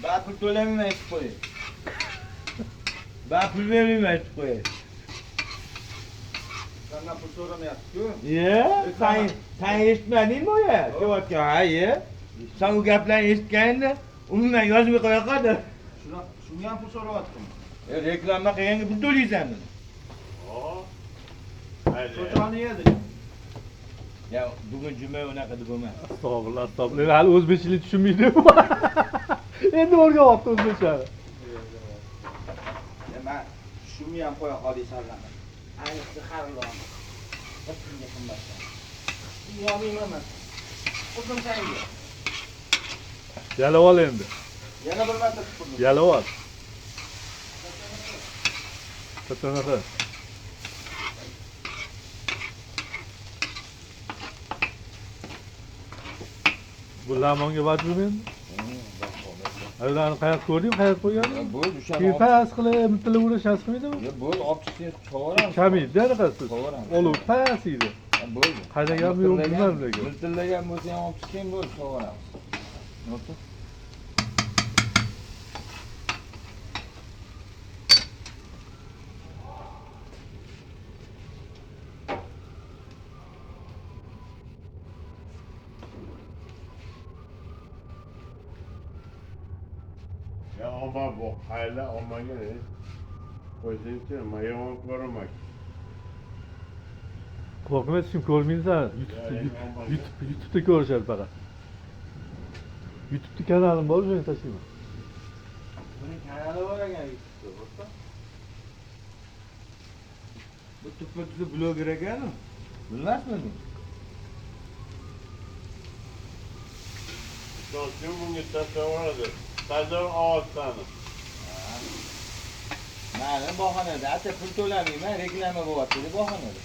Ben pul to'lamayman aytib qo'yay. Ben pul vermayman aytib qo'yay. Senden pul so'ramayapti-ku. Sen eshitmadingmi o ya? Kelayotgan, ha, sen o gaplarni eshitganingda umuman yozib qo'ya qoldi. Shunga ham pul so'rayaptimi? Reklama qilganga pul to'laysanmi? Cho'choni yedi. Ya bugun juma unaqa deb bo'lmas. Astag'firullah, astag'firullah. Hali o'zbekchilik tushunmaydi. Endi o'rganyapti o'zbekchani. Men shuni ham qo'ya qoldiysizlarmi? Ayniqsa xaridorni. Bir kunga qimmatdan. Yo'qmayman. O'zim senga. Yalab ol endi. Yana bir marta tupurdim. Yalab ol. Qachon bu lamonga vajibmi endi? Ularni qayoqqa ko'rding, qayoqqa qo'ygan? Bo'ldi, o'sha. Payas qilib, mitilib urash qilmaydimi? Ya bo'ldi, olib chiqsangiz qo'yaveramiz. Kamaydi, anaqasi. Olib payas edi. Bo'ldi. Qaydaga ham yo'q bilmadim lekin. Miltillagan bo'lsa ham olib chiqing bo'ldi, qo'yaveramiz. No'xta. Ya ama bu hala ama gene qo'ysinchi, men yomon ko'rmak. Qo'rqma, sen ko'rmaysan. YouTube'da ko'rishadi faqat. YouTube'da kanalim bor, o'shani tashlayman. Buning kanali bor ekan YouTube'da. Bu tuppa-tuzuk bloger ekan. Bilmasmiding? Kim bunga tasavvuradi? Tajor ovoztani. Mana bahonada ata pul to'lamayman, reklama bo'lyapti deb bahonada.